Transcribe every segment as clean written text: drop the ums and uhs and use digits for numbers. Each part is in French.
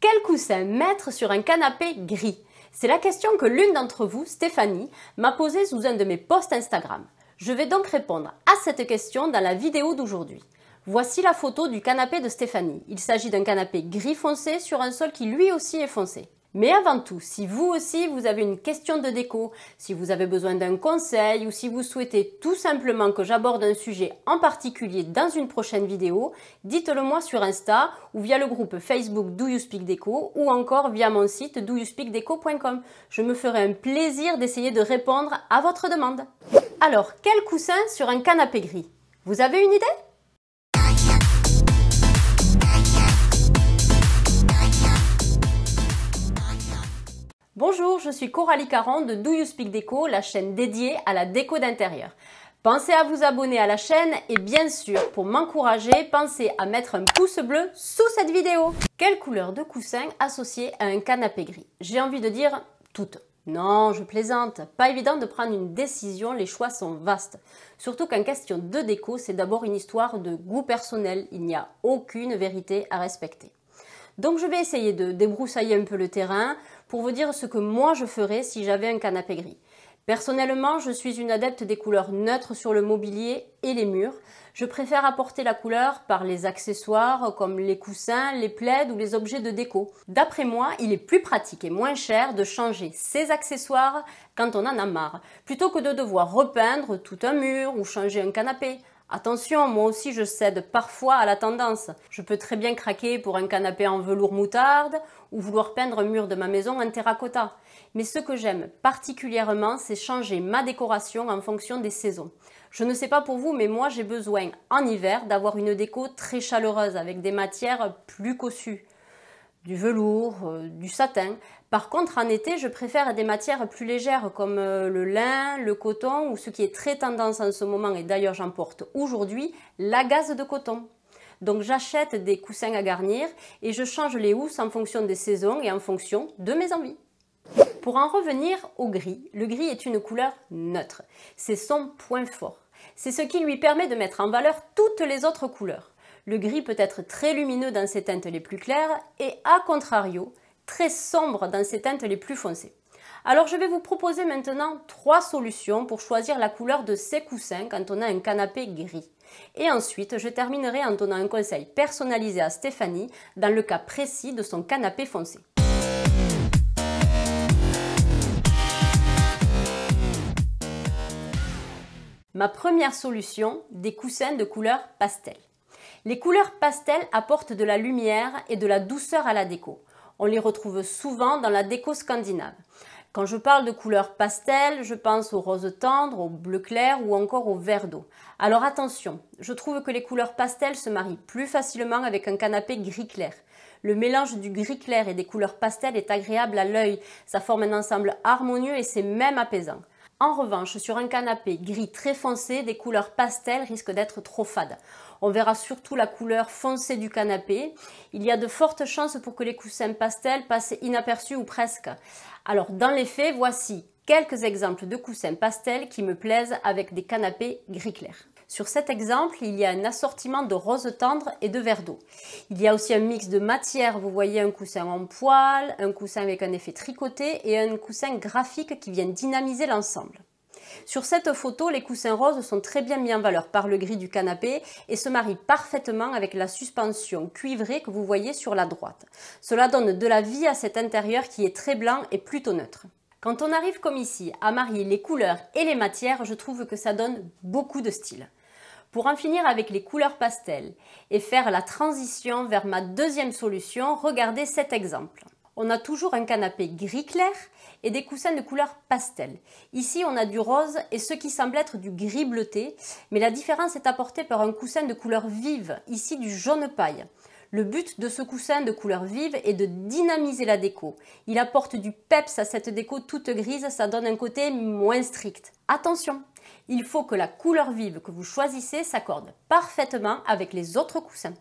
Quel coussin mettre sur un canapé gris? C'est la question que l'une d'entre vous, Stéphanie, m'a posée sous un de mes posts Instagram. Je vais donc répondre à cette question dans la vidéo d'aujourd'hui. Voici la photo du canapé de Stéphanie. Il s'agit d'un canapé gris foncé sur un sol qui lui aussi est foncé. Mais avant tout, si vous aussi vous avez une question de déco, si vous avez besoin d'un conseil ou si vous souhaitez tout simplement que j'aborde un sujet en particulier dans une prochaine vidéo, dites-le moi sur Insta ou via le groupe Facebook Do You Speak Déco ou encore via mon site doyouspeakdeco.com. Je me ferai un plaisir d'essayer de répondre à votre demande. Alors, quel coussin sur un canapé gris? Vous avez une idée? Bonjour, je suis Coralie Caron de Do You Speak Déco, la chaîne dédiée à la déco d'intérieur. Pensez à vous abonner à la chaîne et bien sûr, pour m'encourager, pensez à mettre un pouce bleu sous cette vidéo. Quelle couleur de coussin associée à un canapé gris? J'ai envie de dire toutes. Non, je plaisante. Pas évident de prendre une décision, les choix sont vastes. Surtout qu'en question de déco, c'est d'abord une histoire de goût personnel. Il n'y a aucune vérité à respecter. Donc je vais essayer de débroussailler un peu le terrain pour vous dire ce que moi je ferais si j'avais un canapé gris. Personnellement, je suis une adepte des couleurs neutres sur le mobilier et les murs. Je préfère apporter la couleur par les accessoires comme les coussins, les plaids ou les objets de déco. D'après moi, il est plus pratique et moins cher de changer ces accessoires quand on en a marre, plutôt que de devoir repeindre tout un mur ou changer un canapé. Attention, moi aussi je cède parfois à la tendance. Je peux très bien craquer pour un canapé en velours moutarde ou vouloir peindre un mur de ma maison en terracotta. Mais ce que j'aime particulièrement, c'est changer ma décoration en fonction des saisons. Je ne sais pas pour vous, mais moi j'ai besoin en hiver d'avoir une déco très chaleureuse avec des matières plus cossues. Du velours, du satin. Par contre, en été, je préfère des matières plus légères comme le lin, le coton ou ce qui est très tendance en ce moment, et d'ailleurs j'en porte aujourd'hui, la gaze de coton. Donc j'achète des coussins à garnir et je change les housses en fonction des saisons et en fonction de mes envies. Pour en revenir au gris, le gris est une couleur neutre. C'est son point fort. C'est ce qui lui permet de mettre en valeur toutes les autres couleurs. Le gris peut être très lumineux dans ses teintes les plus claires et, à contrario, très sombre dans ses teintes les plus foncées. Alors je vais vous proposer maintenant 3 solutions pour choisir la couleur de ces coussins quand on a un canapé gris. Et ensuite, je terminerai en donnant un conseil personnalisé à Stéphanie dans le cas précis de son canapé foncé. Ma première solution, des coussins de couleur pastel. Les couleurs pastel apportent de la lumière et de la douceur à la déco. On les retrouve souvent dans la déco scandinave. Quand je parle de couleurs pastel, je pense au rose tendre, au bleu clair ou encore au vert d'eau. Alors attention, je trouve que les couleurs pastel se marient plus facilement avec un canapé gris clair. Le mélange du gris clair et des couleurs pastel est agréable à l'œil, ça forme un ensemble harmonieux et c'est même apaisant. En revanche, sur un canapé gris très foncé, des couleurs pastel risquent d'être trop fades. On verra surtout la couleur foncée du canapé. Il y a de fortes chances pour que les coussins pastel passent inaperçus ou presque. Alors, dans les faits, voici quelques exemples de coussins pastel qui me plaisent avec des canapés gris clair. Sur cet exemple, il y a un assortiment de rose tendre et de vert d'eau. Il y a aussi un mix de matières. Vous voyez un coussin en poil, un coussin avec un effet tricoté et un coussin graphique qui vient dynamiser l'ensemble. Sur cette photo, les coussins roses sont très bien mis en valeur par le gris du canapé et se marient parfaitement avec la suspension cuivrée que vous voyez sur la droite. Cela donne de la vie à cet intérieur qui est très blanc et plutôt neutre. Quand on arrive comme ici à marier les couleurs et les matières, je trouve que ça donne beaucoup de style. Pour en finir avec les couleurs pastel et faire la transition vers ma deuxième solution, regardez cet exemple. On a toujours un canapé gris clair et des coussins de couleur pastel. Ici, on a du rose et ce qui semble être du gris bleuté, mais la différence est apportée par un coussin de couleur vive, ici du jaune paille. Le but de ce coussin de couleur vive est de dynamiser la déco. Il apporte du peps à cette déco toute grise, ça donne un côté moins strict. Attention, il faut que la couleur vive que vous choisissez s'accorde parfaitement avec les autres coussins.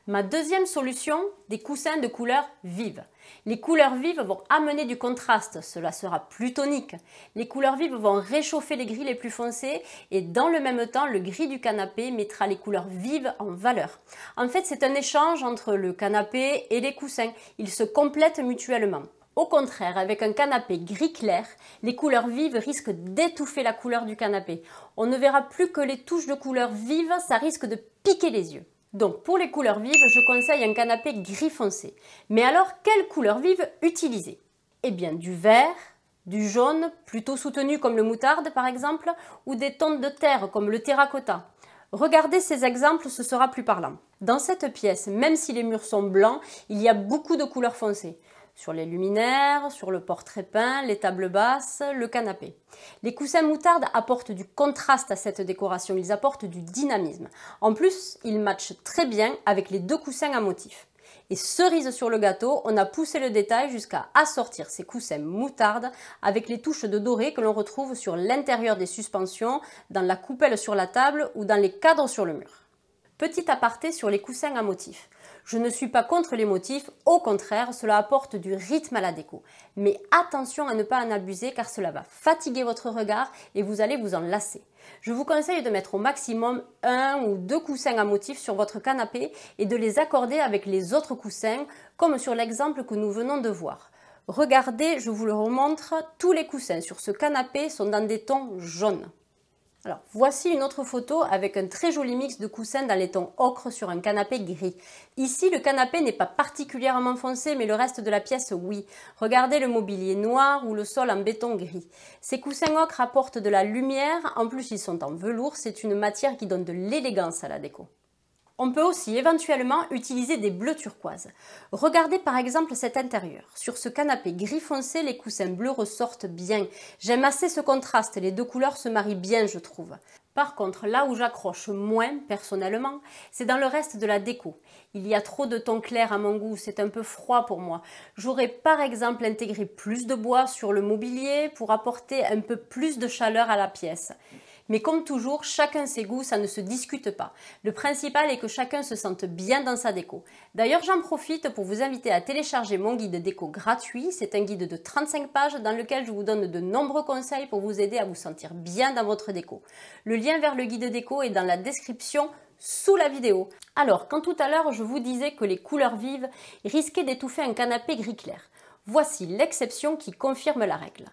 Ma deuxième solution, des coussins de couleur vive. Les couleurs vives vont amener du contraste, cela sera plus tonique. Les couleurs vives vont réchauffer les gris les plus foncés et dans le même temps, le gris du canapé mettra les couleurs vives en valeur. En fait, c'est un échange entre le canapé et les coussins. Ils se complètent mutuellement. Au contraire, avec un canapé gris clair, les couleurs vives risquent d'étouffer la couleur du canapé. On ne verra plus que les touches de couleurs vives, ça risque de piquer les yeux. Donc pour les couleurs vives, je conseille un canapé gris foncé. Mais alors, quelle couleur vive utiliser? Eh bien du vert, du jaune, plutôt soutenu comme le moutarde par exemple, ou des tons de terre comme le terracotta. Regardez ces exemples, ce sera plus parlant. Dans cette pièce, même si les murs sont blancs, il y a beaucoup de couleurs foncées. Sur les luminaires, sur le portrait peint, les tables basses, le canapé. Les coussins moutarde apportent du contraste à cette décoration, ils apportent du dynamisme. En plus, ils matchent très bien avec les deux coussins à motif. Et cerise sur le gâteau, on a poussé le détail jusqu'à assortir ces coussins moutarde avec les touches de doré que l'on retrouve sur l'intérieur des suspensions, dans la coupelle sur la table ou dans les cadres sur le mur. Petit aparté sur les coussins à motif. Je ne suis pas contre les motifs, au contraire, cela apporte du rythme à la déco. Mais attention à ne pas en abuser car cela va fatiguer votre regard et vous allez vous en lasser. Je vous conseille de mettre au maximum 1 ou 2 coussins à motif sur votre canapé et de les accorder avec les autres coussins, comme sur l'exemple que nous venons de voir. Regardez, je vous le remontre, tous les coussins sur ce canapé sont dans des tons jaunes. Alors, voici une autre photo avec un très joli mix de coussins dans les tons ocre sur un canapé gris. Ici, le canapé n'est pas particulièrement foncé, mais le reste de la pièce, oui. Regardez le mobilier noir ou le sol en béton gris. Ces coussins ocre apportent de la lumière, en plus ils sont en velours, c'est une matière qui donne de l'élégance à la déco. On peut aussi éventuellement utiliser des bleus turquoise. Regardez par exemple cet intérieur. Sur ce canapé gris foncé, les coussins bleus ressortent bien. J'aime assez ce contraste, les deux couleurs se marient bien je trouve. Par contre, là où j'accroche moins, personnellement, c'est dans le reste de la déco. Il y a trop de tons clairs à mon goût, c'est un peu froid pour moi. J'aurais par exemple intégré plus de bois sur le mobilier pour apporter un peu plus de chaleur à la pièce. Mais comme toujours, chacun ses goûts, ça ne se discute pas. Le principal est que chacun se sente bien dans sa déco. D'ailleurs, j'en profite pour vous inviter à télécharger mon guide déco gratuit. C'est un guide de 35 pages dans lequel je vous donne de nombreux conseils pour vous aider à vous sentir bien dans votre déco. Le lien vers le guide déco est dans la description sous la vidéo. Alors, quand tout à l'heure je vous disais que les couleurs vives risquaient d'étouffer un canapé gris clair, voici l'exception qui confirme la règle.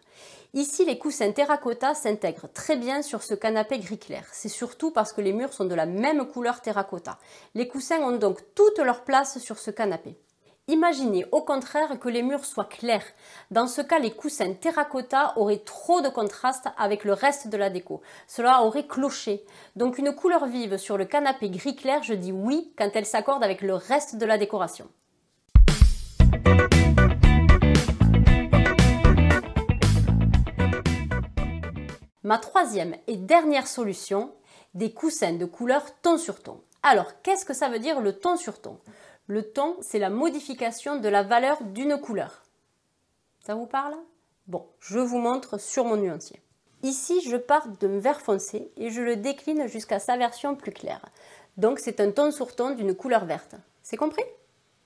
Ici, les coussins terracotta s'intègrent très bien sur ce canapé gris clair. C'est surtout parce que les murs sont de la même couleur terracotta. Les coussins ont donc toute leur place sur ce canapé. Imaginez au contraire que les murs soient clairs. Dans ce cas, les coussins terracotta auraient trop de contraste avec le reste de la déco. Cela aurait cloché. Donc une couleur vive sur le canapé gris clair, je dis oui quand elle s'accorde avec le reste de la décoration. Ma troisième et dernière solution, des coussins de couleur ton sur ton. Alors, qu'est-ce que ça veut dire le ton sur ton? Le ton, c'est la modification de la valeur d'une couleur. Ça vous parle? Bon, je vous montre sur mon nuancier. Ici, je pars d'un vert foncé et je le décline jusqu'à sa version plus claire. Donc, c'est un ton sur ton d'une couleur verte. C'est compris?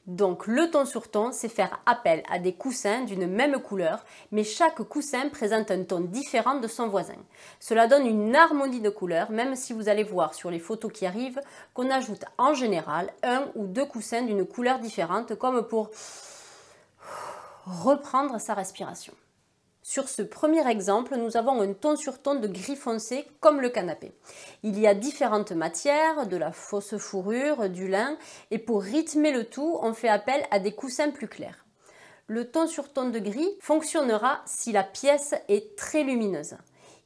Donc le ton sur ton, c'est faire appel à des coussins d'une même couleur, mais chaque coussin présente un ton différent de son voisin. Cela donne une harmonie de couleurs, même si vous allez voir sur les photos qui arrivent qu'on ajoute en général 1 ou 2 coussins d'une couleur différente, comme pour reprendre sa respiration. Sur ce premier exemple, nous avons un ton sur ton de gris foncé comme le canapé. Il y a différentes matières, de la fausse fourrure, du lin, et pour rythmer le tout, on fait appel à des coussins plus clairs. Le ton sur ton de gris fonctionnera si la pièce est très lumineuse.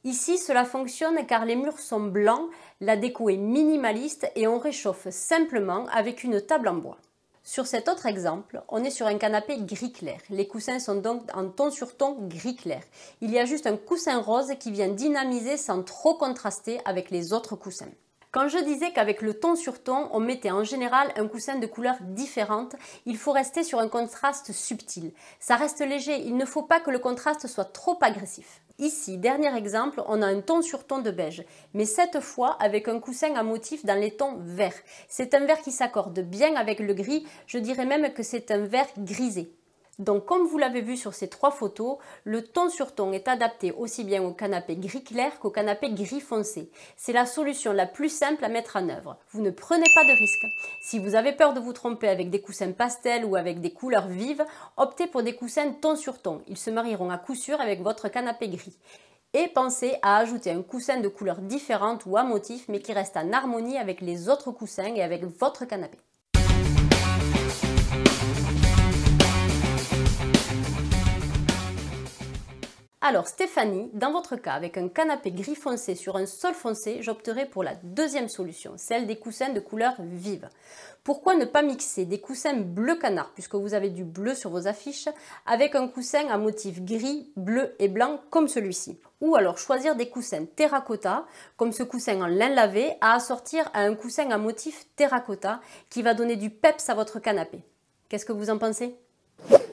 Ici, cela fonctionne car les murs sont blancs, la déco est minimaliste et on réchauffe simplement avec une table en bois. Sur cet autre exemple, on est sur un canapé gris clair. Les coussins sont donc en ton sur ton gris clair. Il y a juste un coussin rose qui vient dynamiser sans trop contraster avec les autres coussins. Quand je disais qu'avec le ton sur ton, on mettait en général un coussin de couleurs différentes, il faut rester sur un contraste subtil. Ça reste léger, il ne faut pas que le contraste soit trop agressif. Ici, dernier exemple, on a un ton sur ton de beige, mais cette fois avec un coussin à motif dans les tons verts. C'est un vert qui s'accorde bien avec le gris, je dirais même que c'est un vert grisé. Donc comme vous l'avez vu sur ces 3 photos, le ton sur ton est adapté aussi bien au canapé gris clair qu'au canapé gris foncé. C'est la solution la plus simple à mettre en œuvre. Vous ne prenez pas de risque. Si vous avez peur de vous tromper avec des coussins pastel ou avec des couleurs vives, optez pour des coussins ton sur ton. Ils se marieront à coup sûr avec votre canapé gris. Et pensez à ajouter un coussin de couleurs différentes ou à motif mais qui reste en harmonie avec les autres coussins et avec votre canapé. Alors Stéphanie, dans votre cas, avec un canapé gris foncé sur un sol foncé, j'opterai pour la deuxième solution, celle des coussins de couleur vive. Pourquoi ne pas mixer des coussins bleu canard, puisque vous avez du bleu sur vos affiches, avec un coussin à motif gris, bleu et blanc comme celui-ci? Ou alors choisir des coussins terracotta, comme ce coussin en lin lavé, à assortir à un coussin à motif terracotta qui va donner du peps à votre canapé. Qu'est-ce que vous en pensez ?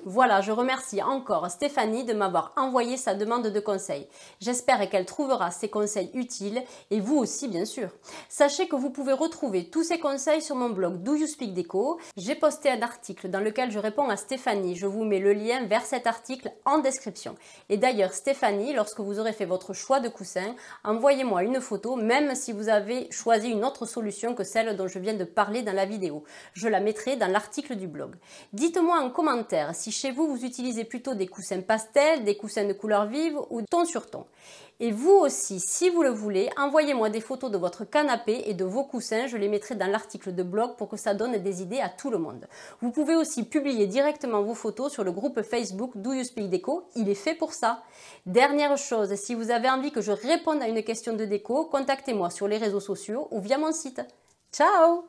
Voilà, je remercie encore Stéphanie de m'avoir envoyé sa demande de conseil. J'espère qu'elle trouvera ces conseils utiles et vous aussi bien sûr. Sachez que vous pouvez retrouver tous ces conseils sur mon blog Do You Speak Déco. J'ai posté un article dans lequel je réponds à Stéphanie. Je vous mets le lien vers cet article en description. Et d'ailleurs Stéphanie, lorsque vous aurez fait votre choix de coussin, envoyez-moi une photo même si vous avez choisi une autre solution que celle dont je viens de parler dans la vidéo. Je la mettrai dans l'article du blog. Dites-moi en commentaire si chez vous, vous utilisez plutôt des coussins pastels, des coussins de couleur vive ou ton sur ton. Et vous aussi, si vous le voulez, envoyez-moi des photos de votre canapé et de vos coussins. Je les mettrai dans l'article de blog pour que ça donne des idées à tout le monde. Vous pouvez aussi publier directement vos photos sur le groupe Facebook Do You Speak Déco. Il est fait pour ça. Dernière chose, si vous avez envie que je réponde à une question de déco, contactez-moi sur les réseaux sociaux ou via mon site. Ciao!